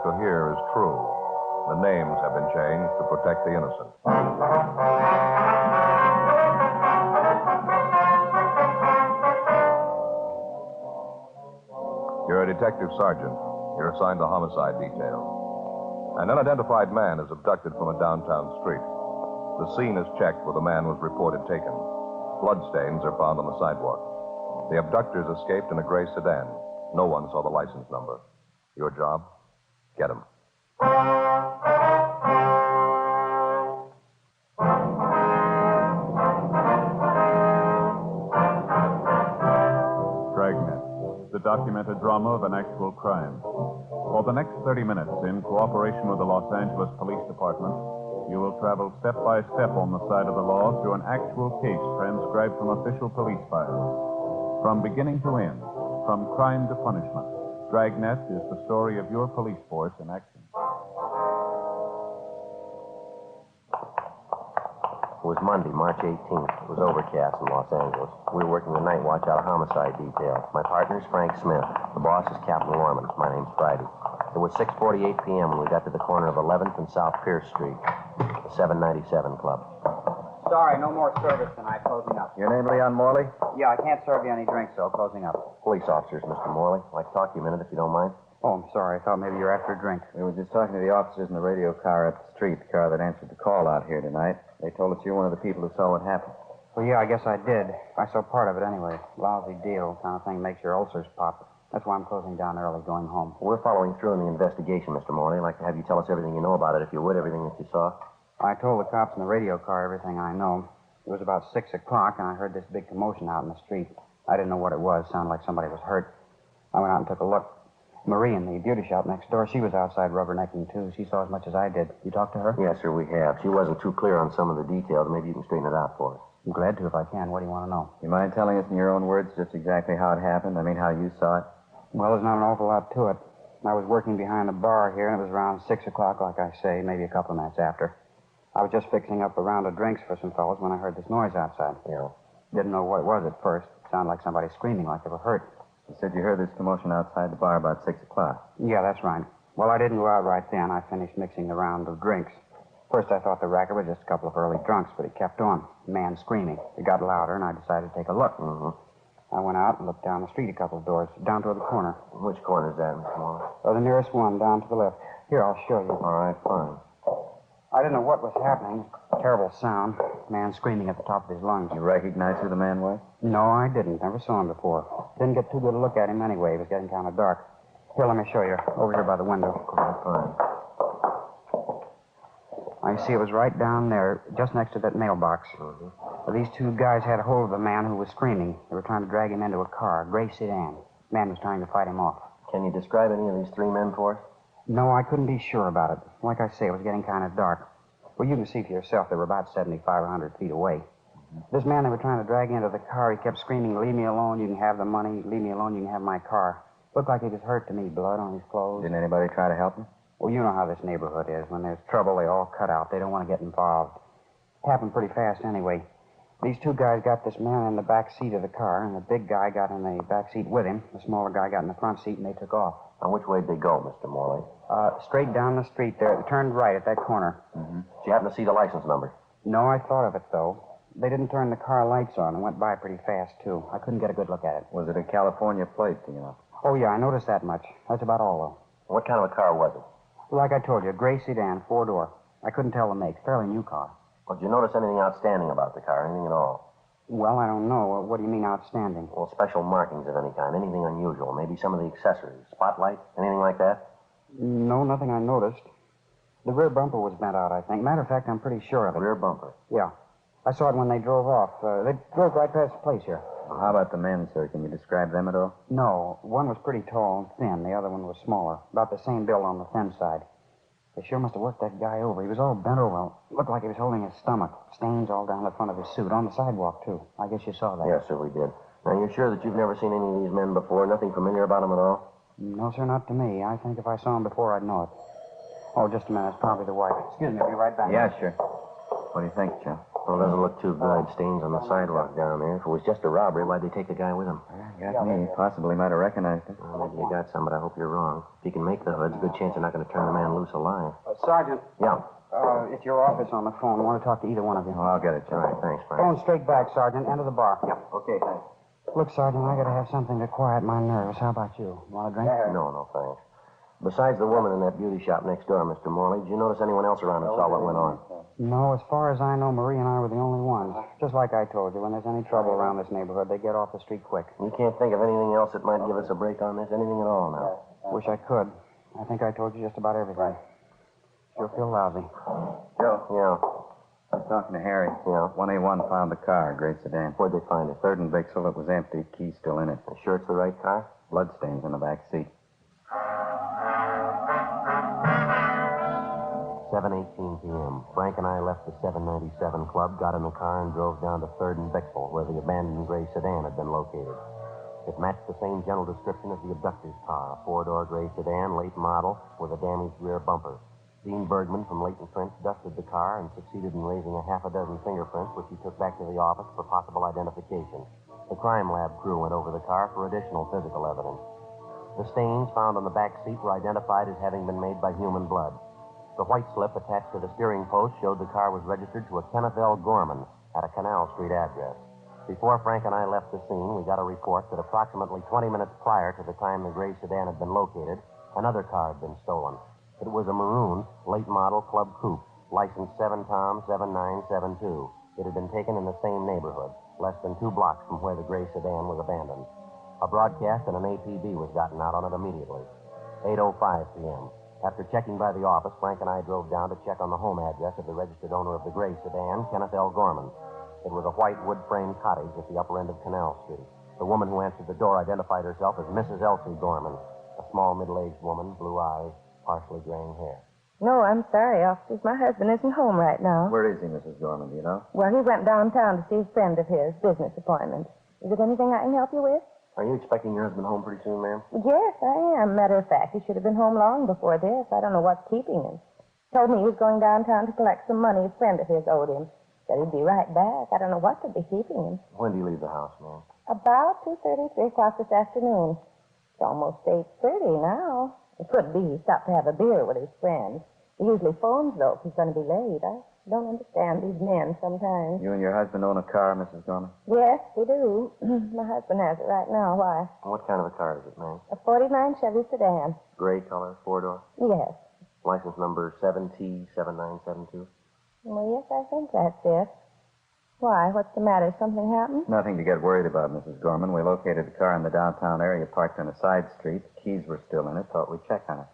to hear is true. The names have been changed to protect the innocent. You're a detective sergeant. You're assigned to homicide detail. An unidentified man is abducted from a downtown street. The scene is checked where the man was reported taken. Bloodstains are found on the sidewalk. The abductors escaped in a gray sedan. No one saw the license number. Your job? Get him. Dragnet, the documented drama of an actual crime. For the next 30 minutes, in cooperation with the Los Angeles Police Department, you will travel step by step on the side of the law through an actual case transcribed from official police files. From beginning to end, from crime to punishment, Dragnet is the story of your police force in action. It was Monday, March 18th. It was overcast in Los Angeles. We were working the night watch out of homicide detail. My partner's Frank Smith. The boss is Captain Lorman. My name's Friday. It was 6:48 p.m. when we got to the corner of 11th and South Pierce Street, the 797 Club. Sorry, no more service tonight. Closing up. Your name, Leon Morley? Yeah, I can't serve you any drinks, though. Closing up. Police officers, Mr. Morley. I'd like to talk to you a minute, if you don't mind. Oh, I'm sorry. I thought maybe you're after a drink. We were just talking to the officers in the radio car up the street, the car that answered the call out here tonight. They told us you're one of the people who saw what happened. Well, yeah, I guess I did. I saw part of it anyway. Lousy deal. Kind of thing makes your ulcers pop. That's why I'm closing down early, going home. We're following through in the investigation, Mr. Morley. I'd like to have you tell us everything you know about it, if you would, everything that you saw. I told the cops in the radio car everything I know. It was about 6 o'clock, and I heard this big commotion out in the street. I didn't know what it was. Sounded like somebody was hurt. I went out and took a look. Marie in the beauty shop next door, she was outside rubbernecking, too. She saw as much as I did. You talked to her? Yes, sir, we have. She wasn't too clear on some of the details. Maybe you can straighten it out for us. I'm glad to if I can. What do you want to know? You mind telling us in your own words just exactly how it happened? I mean, how you saw it? Well, there's not an awful lot to it. I was working behind the bar here, and it was around 6 o'clock, like I say, maybe a couple of minutes after. I was just fixing up a round of drinks for some fellows when I heard this noise outside. Yeah. Didn't know what it was at first. It sounded like somebody screaming like they were hurt. You said you heard this commotion outside the bar about 6 o'clock. Yeah, that's right. Well, I didn't go out right then. I finished mixing the round of drinks. First, I thought the racket was just a couple of early drunks, but it kept on. The man screaming. It got louder, and I decided to take a look. Mm-hmm. I went out and looked down the street a couple of doors, down toward the corner. Which corner is that, Mr. Morley? Oh, the nearest one, down to the left. Here, I'll show you. All right, fine. I didn't know what was happening. Terrible sound. Man screaming at the top of his lungs. You recognize who the man was? No, I didn't. Never saw him before. Didn't get too good a look at him anyway. It was getting kind of dark. Here, let me show you. Over here by the window. All right, fine. I see it was right down there, just next to that mailbox. Mm-hmm. These two guys had a hold of the man who was screaming. They were trying to drag him into a car, a gray sedan. The man was trying to fight him off. Can you describe any of these three men for us? No, I couldn't be sure about it. Like I say, it was getting kind of dark. Well, you can see for yourself they were about 75 or 100 feet away. This man they were trying to drag into the car, he kept screaming, "Leave me alone, you can have the money. Leave me alone, you can have my car." Looked like he was hurt to me, blood on his clothes. Didn't anybody try to help him? Well, you know how this neighborhood is. When there's trouble, they all cut out. They don't want to get involved. It happened pretty fast anyway. These two guys got this man in the back seat of the car, and the big guy got in the back seat with him. The smaller guy got in the front seat, and they took off. And which way did they go, Mr. Morley? Straight down the street there. They turned right at that corner. Mm-hmm. Did you happen to see the license number? No, I thought of it, though. They didn't turn the car lights on and went by pretty fast, too. I couldn't get a good look at it. Was it a California plate, do you know? Oh, yeah, I noticed that much. That's about all, though. What kind of a car was it? Like I told you, a gray sedan, 4-door. I couldn't tell the make. Fairly new car. Well, did you notice anything outstanding about the car? Anything at all? Well, I don't know. What do you mean outstanding? Well, special markings of any kind. Anything unusual. Maybe some of the accessories. Spotlight? Anything like that? No, nothing I noticed. The rear bumper was bent out, I think. Matter of fact, I'm pretty sure of it. Rear bumper? Yeah. I saw it when they drove off. They drove right past the place here. Well, how about the men, sir? Can you describe them at all? No. One was pretty tall and thin. The other one was smaller. About the same build on the thin side. They sure must have worked that guy over. He was all bent over. Looked like he was holding his stomach. Stains all down the front of his suit. On the sidewalk, too. I guess you saw that. Yes, sir, we did. Now, you're sure that you've never seen any of these men before? Nothing familiar about them at all? No, sir, not to me. I think if I saw him before, I'd know it. Oh, just a minute. It's probably the wife. Excuse me, I'll be right back. Yeah, sure. What do you think, Joe? Well, it doesn't look too good. Stains on the sidewalk down there. If it was just a robbery, why'd they take the guy with them? Got me. Possibly might have recognized him. Well, maybe you got some, but I hope you're wrong. If you can make the hoods, good chance they're not going to turn the man loose alive. Sergeant, Yeah. it's your office on the phone. I want to talk to either one of you. Oh, I'll get it, All John. right, thanks, Frank. Phone straight back, Sergeant. Enter the bar. Okay, thanks. Look, Sergeant, I got to have something to quiet my nerves. How about you? Want a drink? No, thanks. Besides the woman in that beauty shop next door, Mr. Morley, did you notice anyone else around who saw what went on? No, as far as I know, Marie and I were the only ones. Just like I told you, when there's any trouble around this neighborhood, they get off the street quick. You can't think of anything else that might give us a break on this? Anything at all now? Wish I could. I think I told you just about everything. Sure feel lousy. Joe, Yeah. I was talking to Harry. Yeah. 1A1 found the car, gray sedan. Where'd they find it? 3rd and Bixel, it was empty. Key's still in it. You sure it's the right car? Bloodstains in the back seat. 7:18 p.m. Frank and I left the 797 Club, got in the car, and drove down to 3rd and Bixel, where the abandoned gray sedan had been located. It matched the same general description as the abductor's car, a 4-door gray sedan, late model, with a damaged rear bumper. Dean Bergman from Leighton French dusted the car and succeeded in raising a half a dozen fingerprints, which he took back to the office for possible identification. The crime lab crew went over the car for additional physical evidence. The stains found on the back seat were identified as having been made by human blood. The white slip attached to the steering post showed the car was registered to a Kenneth L. Gorman at a Canal Street address. Before Frank and I left the scene, we got a report that approximately 20 minutes prior to the time the gray sedan had been located, another car had been stolen. It was a maroon, late model club coupe, license 7-Tom 7972. It had been taken in the same neighborhood, less than 2 blocks from where the gray sedan was abandoned. A broadcast and an APB was gotten out on it immediately. 8:05 p.m. After checking by the office, Frank and I drove down to check on the home address of the registered owner of the gray sedan, Kenneth L. Gorman. It was a white wood-framed cottage at the upper end of Canal Street. The woman who answered the door identified herself as Mrs. Elsie Gorman, a small middle-aged woman, blue eyes, partially graying hair. No, I'm sorry, officers. My husband isn't home right now. Where is he, Mrs. Gorman, do you know? Well, he went downtown to see a friend of his, business appointment. Is there anything I can help you with? Are you expecting your husband home pretty soon, ma'am? Yes, I am. Matter of fact, he should have been home long before this. I don't know what's keeping him. Told me he was going downtown to collect some money a friend of his owed him. Said he'd be right back. I don't know what could be keeping him. When do you leave the house, ma'am? About 2:30, 3 o'clock this afternoon. It's almost 8:30 now. It could be he stopped to have a beer with his friends. He usually phones, though, if he's going to be late. I don't understand these men sometimes. You and your husband own a car, Mrs. Gorman? Yes, we do. My husband has it right now. Why? What kind of a car is it, ma'am? A 49 Chevy sedan. Gray color, 4-door? Yes. License number 7T7972? Well, yes, I think that's it. Why? What's the matter? Something happened? Nothing to get worried about, Mrs. Gorman. We located the car in the downtown area, parked on a side street. The keys were still in it. Thought we'd check on it.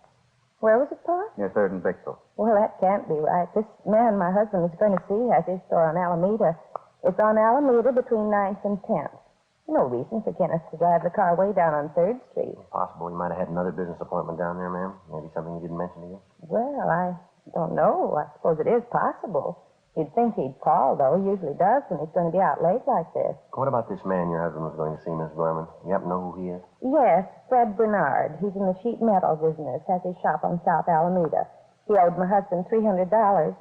Where was it parked? Near 3rd and Bixel. Well, that can't be right. This man my husband is going to see has his store on Alameda. It's on Alameda between 9th and 10th. No reason for Kenneth to drive the car way down on 3rd Street. Possible he might have had another business appointment down there, ma'am. Maybe something he didn't mention to you. Well, I don't know. I suppose it is possible. You'd think he'd call, though. He usually does when he's going to be out late like this. What about this man your husband was going to see, Miss Gorman? You happen to know who he is? Yes, Fred Bernard. He's in the sheet metal business, has his shop on South Alameda. He owed my husband $300.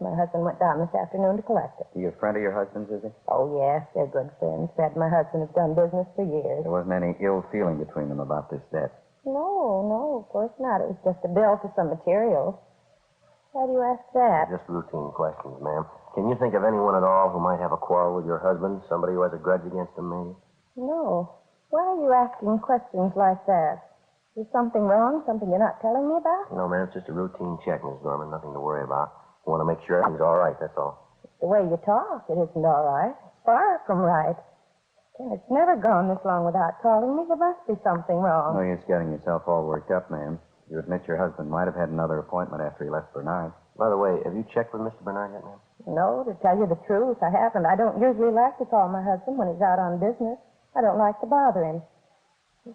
My husband went down this afternoon to collect it. Are you a friend of your husband's, is he? Oh, yes, they're good friends. Fred and my husband have done business for years. There wasn't any ill feeling between them about this debt. No, of course not. It was just a bill for some materials. Why do you ask that? Just routine questions, ma'am. Can you think of anyone at all who might have a quarrel with your husband? Somebody who has a grudge against him, maybe? No. Why are you asking questions like that? Is something wrong? Something you're not telling me about? No, ma'am, it's just a routine check, Miss Gorman. Nothing to worry about. We want to make sure everything's all right, that's all. The way you talk, it isn't all right. It's far from right. And it's never gone this long without calling me. There must be something wrong. No use getting yourself all worked up, ma'am. You admit your husband might have had another appointment after he left Bernard. By the way, have you checked with Mr. Bernard yet, ma'am? No, to tell you the truth, I haven't. I don't usually like to call my husband when he's out on business. I don't like to bother him.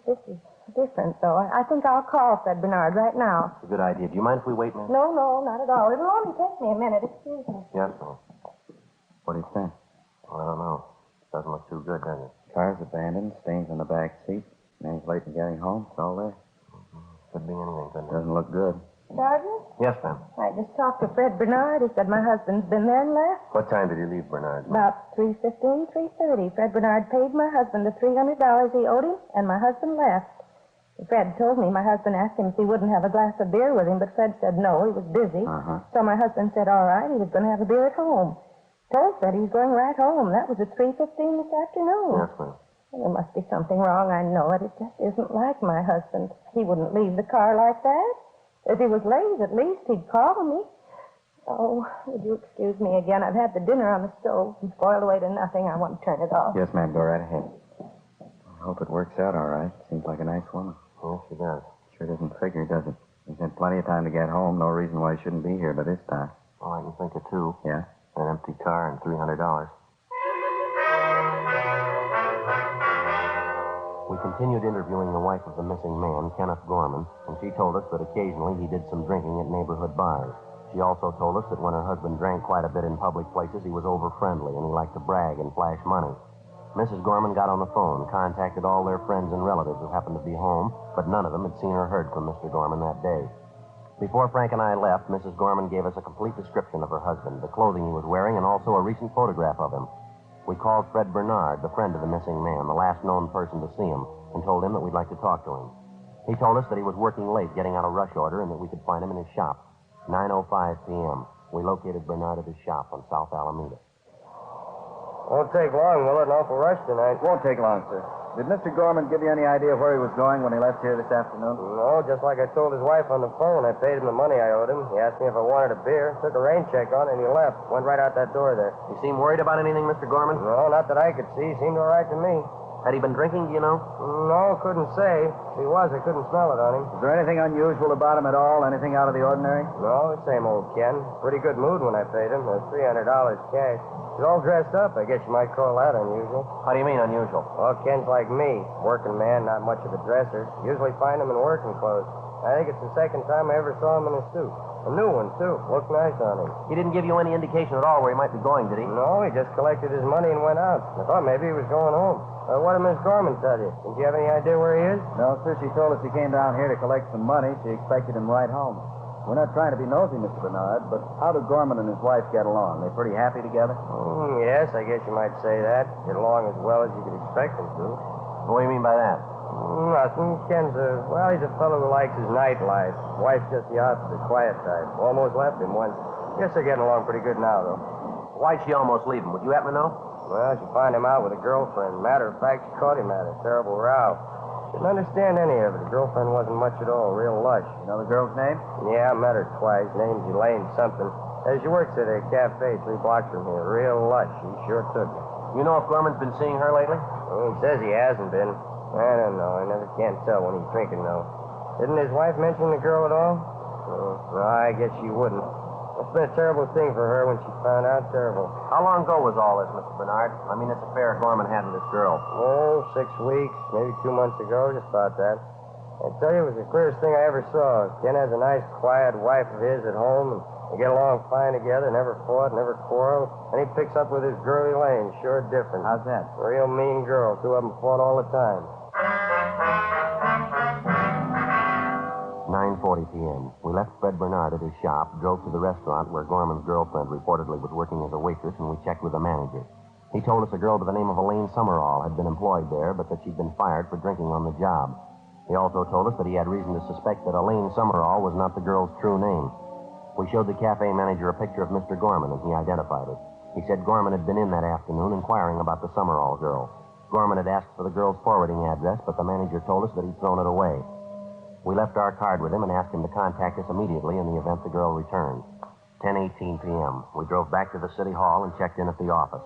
This is different, though. I think I'll call Fred Bernard right now. It's a good idea. Do you mind if we wait, ma'am? No, not at all. It'll only take me a minute. Excuse me. Yes, ma'am. What do you think? Well, I don't know. Doesn't look too good, does it? Car's abandoned, stains on the back seat. Man's late in getting home. It's all there. Could be anything, couldn't it? Doesn't look good. Sergeant? Yes, ma'am. I just talked to Fred Bernard. He said my husband's been there and left. What time did you leave, Bernard? About 3:15, 3:30. Fred Bernard paid my husband the $300 he owed him, and my husband left. Fred told me my husband asked him if he wouldn't have a glass of beer with him, but Fred said no, he was busy. So my husband said, all right, he was going to have a beer at home. Told Fred he was going right home. That was at 3:15 this afternoon. Yes, ma'am. Well, there must be something wrong, I know it. It just isn't like my husband. He wouldn't leave the car like that. If he was late, at least he'd call me. Oh, would you excuse me again? I've had the dinner on the stove and boiled away to nothing. I want to turn it off. Yes, ma'am. Go right ahead. I hope it works out all right. Seems like a nice woman. Yes, she does. Sure doesn't figure, does it? He's had plenty of time to get home. No reason why he shouldn't be here by this time. Oh, I can think of two. Yeah? An empty car and $300. We continued interviewing the wife of the missing man, Kenneth Gorman, and she told us that occasionally he did some drinking at neighborhood bars. She also told us that when her husband drank quite a bit in public places, he was over-friendly and he liked to brag and flash money. Mrs. Gorman got on the phone, contacted all their friends and relatives who happened to be home, but none of them had seen or heard from Mr. Gorman that day. Before Frank and I left, Mrs. Gorman gave us a complete description of her husband, the clothing he was wearing, and also a recent photograph of him. We called Fred Bernard, the friend of the missing man, the last known person to see him, and told him that we'd like to talk to him. He told us that he was working late, getting out a rush order, and that we could find him in his shop. 9:05 p.m. We located Bernard at his shop on South Alameda. Won't take long, will it? An awful rush tonight. Won't take long, sir. Did Mr. Gorman give you any idea where he was going when he left here this afternoon? No, just like I told his wife on the phone. I paid him the money I owed him. He asked me if I wanted a beer, took a rain check on it, and he left. Went right out that door there. You seem worried about anything, Mr. Gorman? No, not that I could see. Seemed all right to me. Had he been drinking, do you know? No, couldn't say. If he was, I couldn't smell it on him. Is there anything unusual about him at all? Anything out of the ordinary? No, the same old Ken. Pretty good mood when I paid him. $300 cash. He's all dressed up. I guess you might call that unusual. How do you mean unusual? Well, Ken's like me. Working man, not much of a dresser. Usually find him in working clothes. I think it's the second time I ever saw him in a suit. A new one, too. Looked nice on him. He didn't give you any indication at all where he might be going, did he? No, he just collected his money and went out. I thought maybe he was going home. What did Miss Gorman tell you? Did you have any idea where he is? No, sir. She told us he came down here to collect some money. She expected him right home. We're not trying to be nosy, Mr. Bernard, but how do Gorman and his wife get along? They pretty happy together? Yes, I guess you might say that. Get along as well as you could expect them to. What do you mean by that? Nothing. Ken's he's a fellow who likes his nightlife. Wife's just the opposite, quiet type. Almost left him once. Guess they're getting along pretty good now, though. Why'd she almost leave him? Would you happen to know? Well, she found him out with a girlfriend. Matter of fact, she caught him at a terrible row. Didn't understand any of it. The girlfriend wasn't much at all. Real lush. You know the girl's name? Yeah, I met her twice. Name's Elaine something. She works at a cafe 3 blocks from here. Real lush. She sure took it. You know if Gorman's been seeing her lately? Well, he says he hasn't been. I don't know. I never can't tell when he's drinking, though. Didn't his wife mention the girl at all? No, I guess she wouldn't. It's been a terrible thing for her when she found out. Terrible. How long ago was all this, Mr. Bernard? I mean, this affair Gorman had with this girl. Oh, 6 weeks, maybe 2 months ago, just about that. I tell you, it was the queerest thing I ever saw. Ken has a nice, quiet wife of his at home, and they get along fine together, never fought, never quarreled. And he picks up with his girl Elaine, sure different. How's that? A real mean girl. 2 of them fought all the time. 9:40 p.m. We left Fred Bernard at his shop, drove to the restaurant where Gorman's girlfriend reportedly was working as a waitress, and we checked with the manager. He told us a girl by the name of Elaine Summerall had been employed there, but that she'd been fired for drinking on the job. He also told us that he had reason to suspect that Elaine Summerall was not the girl's true name. We showed the cafe manager a picture of Mr. Gorman, and he identified it. He said Gorman had been in that afternoon inquiring about the Summerall girl. Gorman had asked for the girl's forwarding address, but the manager told us that he'd thrown it away. We left our card with him and asked him to contact us immediately in the event the girl returned. 10:18 p.m. We drove back to the city hall and checked in at the office.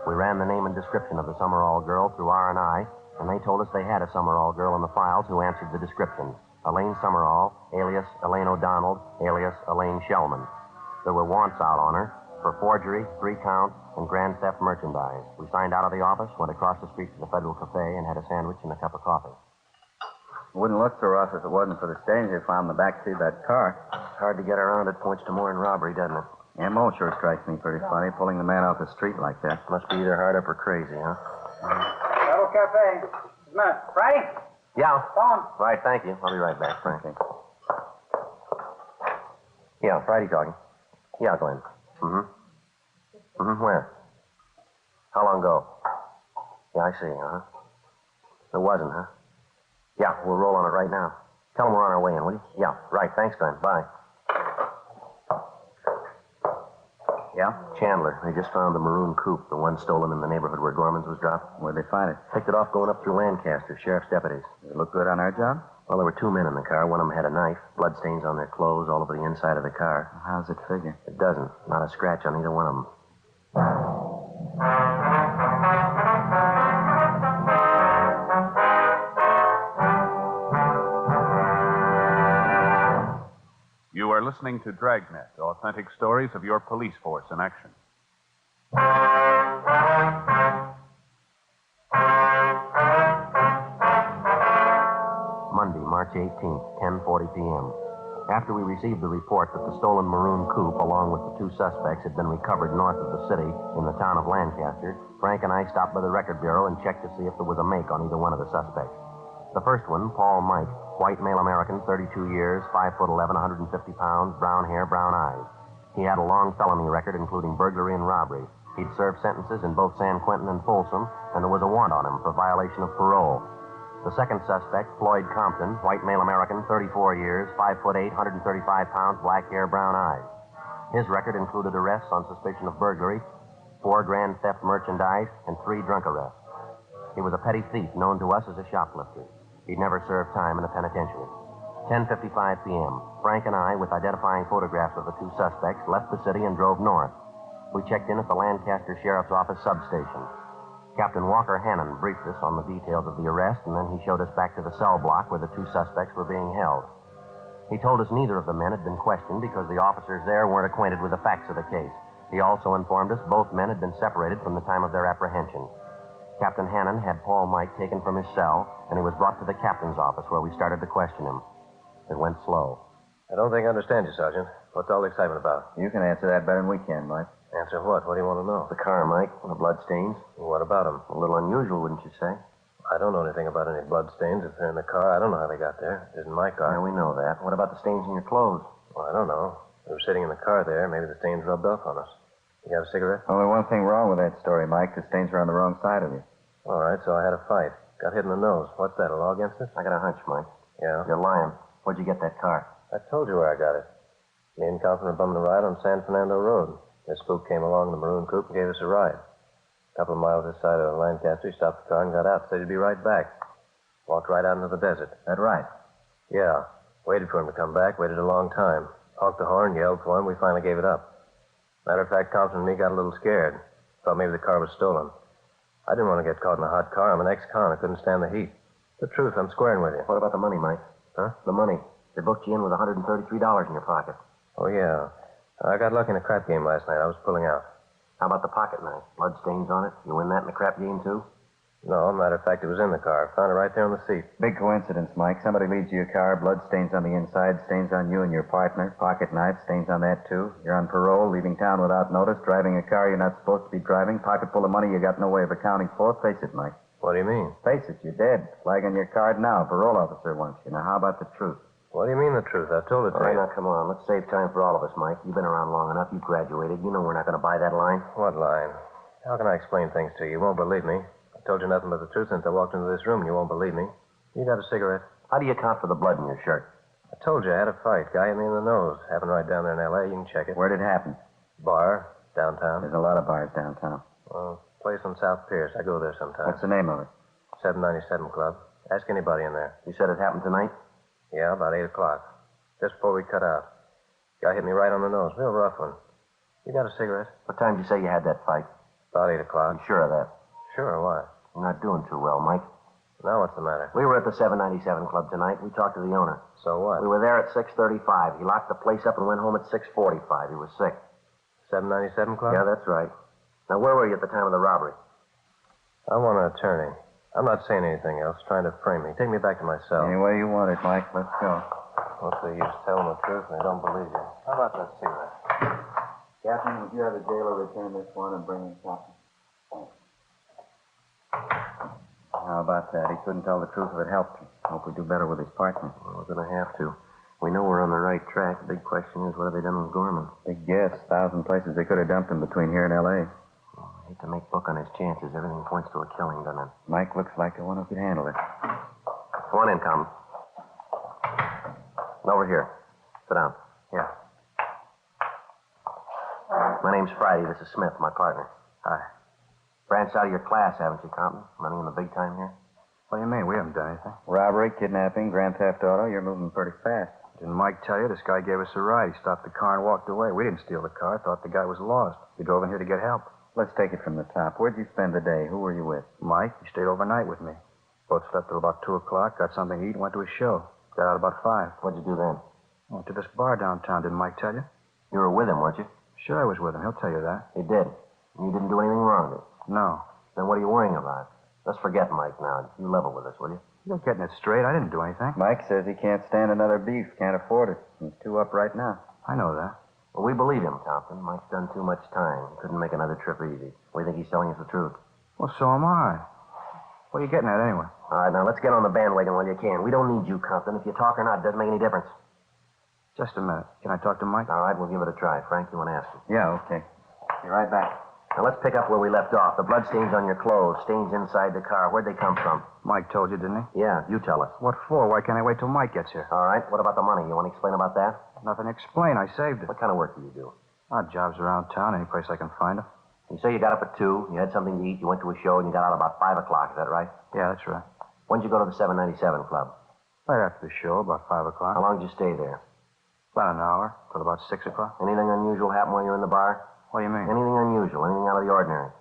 We ran the name and description of the Summerall girl through R&I, and they told us they had a Summerall girl in the files who answered the description. Elaine Summerall, alias Elaine O'Donnell, alias Elaine Shellman. There were warrants out on her for forgery, 3 counts, and grand theft merchandise. We signed out of the office, went across the street to the Federal Cafe, and had a sandwich and a cup of coffee. It wouldn't look so rough if it wasn't for the stains they found in the backseat of that car. It's hard to get around. It points to more than robbery, doesn't it? M.O. sure strikes me pretty funny, pulling the man off the street like that. Must be either hard up or crazy, huh? Federal Cafe. Friday? Yeah. Phone. Right, thank you. I'll be right back, Frank. Okay. Yeah, Friday talking. Yeah, Glenn. Where? How long ago? Yeah, I see, There wasn't, huh? Yeah, we'll roll on it right now. Tell them we're on our way in, will you? Yeah, right. Thanks, Glenn. Bye. Yeah? Chandler, they just found the maroon coupe, the one stolen in the neighborhood where Gorman's was dropped. Where'd they find it? Picked it off going up through Lancaster, sheriff's deputies. Did it look good on our job? Well, there were two men in the car. One of them had a knife, bloodstains on their clothes all over the inside of the car. How's it figure? It doesn't. Not a scratch on either one of them. You are listening to Dragnet, authentic stories of your police force in action. Monday, March 18th, 10:40 p.m. After we received the report that the stolen maroon coupe, along with the two suspects, had been recovered north of the city in the town of Lancaster, Frank and I stopped by the record bureau and checked to see if there was a make on either one of the suspects. The first one, Paul Mike, white male American, 32 years, 5'11", 150 pounds, brown hair, brown eyes. He had a long felony record, including burglary and robbery. He'd served sentences in both San Quentin and Folsom, and there was a warrant on him for violation of parole. The second suspect, Floyd Compton, white male American, 34 years, 5'8", 135 pounds, black hair, brown eyes. His record included arrests on suspicion of burglary, 4 grand theft merchandise, and 3 drunk arrests. He was a petty thief known to us as a shoplifter. He'd never served time in a penitentiary. 10:55 p.m., Frank and I, with identifying photographs of the two suspects, left the city and drove north. We checked in at the Lancaster Sheriff's Office substation. Captain Walker Hannon briefed us on the details of the arrest, and then he showed us back to the cell block where the two suspects were being held. He told us neither of the men had been questioned because the officers there weren't acquainted with the facts of the case. He also informed us both men had been separated from the time of their apprehension. Captain Hannon had Paul Mike taken from his cell, and he was brought to the captain's office where we started to question him. It went slow. I don't think I understand you, Sergeant. What's all the excitement about? You can answer that better than we can, Mike. Answer what? What do you want to know? The car, Mike, the bloodstains. What about them? A little unusual, wouldn't you say? I don't know anything about any blood stains. If they're in the car, I don't know how they got there. It isn't my car. Yeah, we know that. What about the stains in your clothes? Well, I don't know. We were sitting in the car there. Maybe the stains rubbed off on us. You got a cigarette? Only one thing wrong with that story, Mike. The stains are on the wrong side of you. All right, so I had a fight. Got hit in the nose. What's that, a law against us? I got a hunch, Mike. Yeah? You're lying. Where'd you get that car? I told you where I got it. Me and Compton were bumming a ride on San Fernando Road. This spook came along in the maroon coupe and gave us a ride. A couple of miles this side of Lancaster, he stopped the car and got out. Said he'd be right back. Walked right out into the desert. That right? Yeah. Waited for him to come back. Waited a long time. Honked the horn, yelled for him. We finally gave it up. Matter of fact, Compton and me got a little scared. Thought maybe the car was stolen. I didn't want to get caught in a hot car. I'm an ex-con. I couldn't stand the heat. The truth, I'm squaring with you. What about the money, Mike? Huh? The money. They booked you in with $133 in your pocket. Oh, yeah. I got lucky in a crap game last night. I was pulling out. How about the pocket knife? Blood stains on it? You win that in the crap game, too? No, matter of fact, it was in the car. Found it right there on the seat. Big coincidence, Mike. Somebody leads you a car, blood stains on the inside, stains on you and your partner, pocket knife, stains on that, too. You're on parole, leaving town without notice, driving a car you're not supposed to be driving, pocket full of money you got no way of accounting for. Face it, Mike. What do you mean? Face it, you're dead. Flag on your card now. Parole officer wants you. Now, how about the truth? What do you mean the truth? I've told it to All right, you. now, come on. Let's save time for all of us, Mike. You've been around long enough. You've graduated. You know we're not going to buy that line. What line? How can I explain things to you? You won't believe me. I told you nothing but the truth since I walked into this room, and you won't believe me. You got a cigarette? How do you account for the blood in your shirt? I told you I had a fight. Guy hit me in the nose. Happened right down there in L.A. You can check it. Where'd it happen? Bar, downtown. There's a lot of bars downtown. Well, place on South Pierce. I go there sometimes. What's the name of it? 797 Club. Ask anybody in there. You said it happened tonight? Yeah, about 8 o'clock. Just before we cut out. Guy hit me right on the nose. Real rough one. You got a cigarette? What time did you say you had that fight? About 8 I'm o'clock. sure of that. Sure, why? You're not doing too well, Mike. Now what's the matter? We were at the 797 Club tonight. We talked to the owner. So what? We were there at 6:35. He locked the place up and went home at 6:45. He was sick. 797 Club? Yeah, that's right. Now, where were you at the time of the robbery? I want an attorney. I'm not saying anything else, trying to frame me. Take me back to my cell. Any way you want it, Mike. Let's go. What's the use? Tell them the truth and they don't believe you. How about that cigarette? Captain, would you have the jailer return this one and bring in Captain? How about that? He couldn't tell the truth if it helped him. Hope we do better with his partner. Well, we're going to have to. We know we're on the right track. The big question is, what have they done with Gorman? Big guess. 1,000 places they could have dumped him between here and L.A. I hate to make book on his chances. Everything points to a killing, doesn't it? Mike looks like the one who could handle it. Come on in, Compton. Over here. Sit down. Yeah. My name's Friday. This is Smith, my partner. Hi. Branched out of your class, haven't you, Compton? Running in the big time here? What do you mean? We haven't done anything. Robbery, kidnapping, grand theft auto. You're moving pretty fast. Didn't Mike tell you? This guy gave us a ride. He stopped the car and walked away. We didn't steal the car. Thought the guy was lost. He drove in here to get help. Let's take it from the top. Where'd you spend the day? Who were you with? Mike, he stayed overnight with me. Both slept till about 2 o'clock, got something to eat, went to a show. Got out about 5. What'd you do then? Went to this bar downtown. Didn't Mike tell you? You were with him, weren't you? Sure, I was with him. He'll tell you that. He did. You didn't do anything wrong, did you? No. Then what are you worrying about? Let's forget Mike now. You level with us, will you? You're getting it straight. I didn't do anything. Mike says he can't stand another beef. Can't afford it. He's 2 up right now. I know that. Well, we believe him, Compton. Mike's done too much time. He couldn't make another trip easy. We think he's telling us the truth. Well, so am I. What are you getting at anyway? All right, now let's get on the bandwagon while you can. We don't need you, Compton. If you talk or not, it doesn't make any difference. Just a minute. Can I talk to Mike? All right, we'll give it a try. Frank, you want to ask him? Yeah, okay. Be right back. Now, let's pick up where we left off. The bloodstains on your clothes, stains inside the car. Where'd they come from? Mike told you, didn't he? Yeah, you tell us. What for? Why can't I wait till Mike gets here? All right, what about the money? You want to explain about that? Nothing to explain. I saved it. What kind of work do you do? Odd jobs around town, any place I can find them. You say you got up at 2, you had something to eat, you went to a show, and you got out about 5 o'clock. Is that right? Yeah, that's right. When'd you go to the 797 Club? Right after the show, about 5 o'clock. How long did you stay there? About an hour, till about 6 o'clock. Anything unusual happen while you were in the bar? What do you mean? Anything unusual, anything out of the ordinary?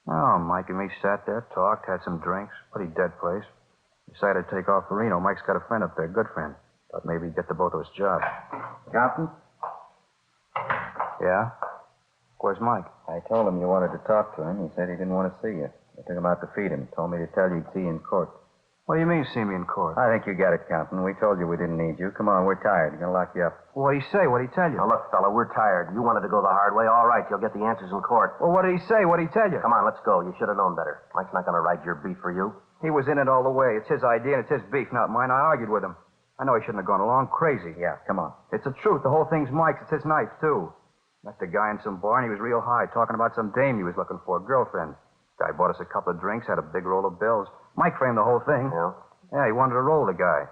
Oh, Mike and me sat there, talked, had some drinks. Pretty dead place. Decided to take off for Reno. Mike's got a friend up there, good friend. Thought maybe he'd get the both of us jobs. Compton? Yeah? Where's Mike? I told him you wanted to talk to him. He said he didn't want to see you. I took him out to feed him. Told me to tell you he'd see you in court. What do you mean, see me in court? I think you got it, Compton. We told you we didn't need you. Come on, we're tired. We're going to lock you up. What'd he say? What'd he tell you? Now, look, fella, we're tired. You wanted to go the hard way. All right, you'll get the answers in court. Well, what did he say? What'd he tell you? Come on, let's go. You should have known better. Mike's not going to ride your beef for you. He was in it all the way. It's his idea and it's his beef, not mine. I argued with him. I know he shouldn't have gone along crazy. Yeah, come on. It's the truth. The whole thing's Mike's. It's his knife, too. Met the guy in some bar and he was real high, talking about some dame he was looking for, a girlfriend. Guy bought us a couple of drinks, had a big roll of bills. Mike framed the whole thing. Yeah? Yeah, he wanted to roll the guy.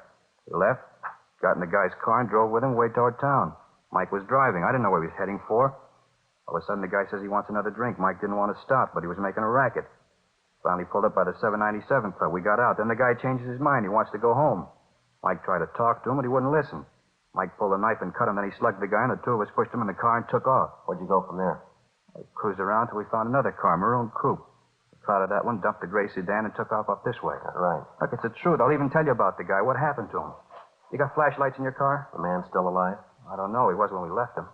He left, got in the guy's car and drove with him way toward town. Mike was driving. I didn't know where he was heading for. All of a sudden, the guy says he wants another drink. Mike didn't want to stop, but he was making a racket. Finally pulled up by the 797 Club. We got out. Then the guy changes his mind. He wants to go home. Mike tried to talk to him, but he wouldn't listen. Mike pulled a knife and cut him. Then he slugged the guy, and the two of us pushed him in the car and took off. Where'd you go from there? We cruised around till we found another car, maroon coupe. Caught of that one, dumped the gray sedan, and took off up this way. Right. Look, it's the truth. I'll even tell you about the guy. What happened to him? You got flashlights in your car? The man's still alive? I don't know. He was when we left him.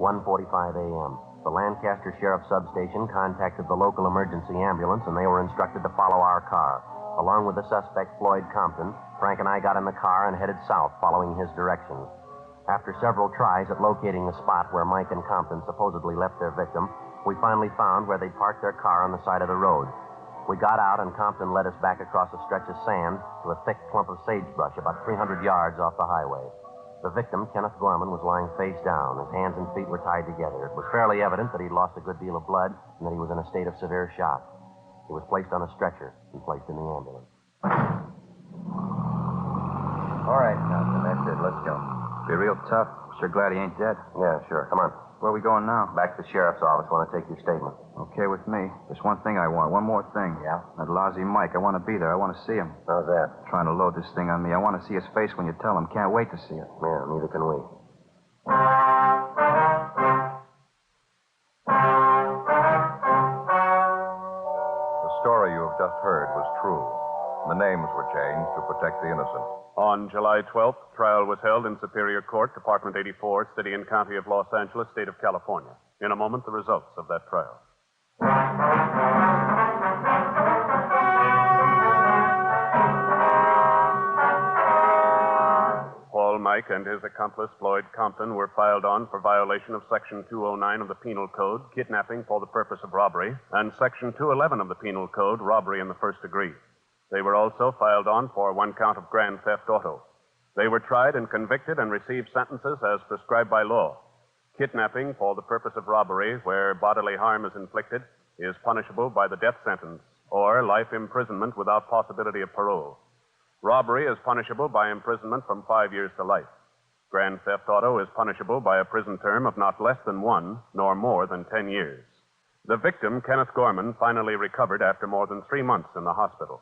1:45 a.m. The Lancaster Sheriff Substation contacted the local emergency ambulance, and they were instructed to follow our car. Along with the suspect, Floyd Compton, Frank and I got in the car and headed south, following his directions. After several tries at locating the spot where Mike and Compton supposedly left their victim, we finally found where they parked their car on the side of the road. We got out, and Compton led us back across a stretch of sand to a thick clump of sagebrush about 300 yards off the highway. The victim, Kenneth Gorman, was lying face down. His hands and feet were tied together. It was fairly evident that he'd lost a good deal of blood and that he was in a state of severe shock. He was placed on a stretcher and placed in the ambulance. All right, Compton, that's it. Let's go. Be real tough. Sure glad he ain't dead. Yeah, sure. Come on. Where are we going now? Back to the sheriff's office. Want to take your statement. Okay with me. There's one thing I want. One more thing. Yeah? That lousy Mike. I want to be there. I want to see him. How's that? Trying to load this thing on me. I want to see his face when you tell him. Can't wait to see it. Yeah, neither can we. The story you have just heard was true. The names were changed to protect the innocent. On July 12th, trial was held in Superior Court, Department 84, City and County of Los Angeles, State of California. In a moment, the results of that trial. Paul Mike and his accomplice, Floyd Compton, were filed on for violation of Section 209 of the Penal Code, kidnapping for the purpose of robbery, and Section 211 of the Penal Code, robbery in the first degree. They were also filed on for one count of grand theft auto. They were tried and convicted and received sentences as prescribed by law. Kidnapping for the purpose of robbery, where bodily harm is inflicted, is punishable by the death sentence or life imprisonment without possibility of parole. Robbery is punishable by imprisonment from 5 years to life. Grand theft auto is punishable by a prison term of not less than 1 nor more than 10 years. The victim, Kenneth Gorman, finally recovered after more than 3 months in the hospital.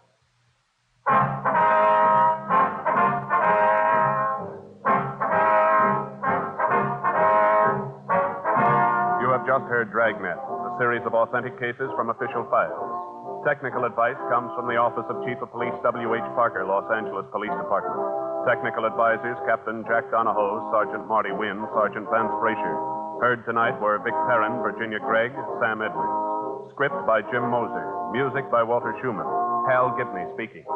You have just heard Dragnet, a series of authentic cases from official files. Technical advice comes from the Office of Chief of Police W.H. Parker, Los Angeles Police Department. Technical advisors Captain Jack Donahoe, Sergeant Marty Wynn, Sergeant Vance Brasher. Heard tonight were Vic Perrin, Virginia Gregg, Sam Edwards. Script by Jim Moser. Music by Walter Schumann. Hal Gibney speaking.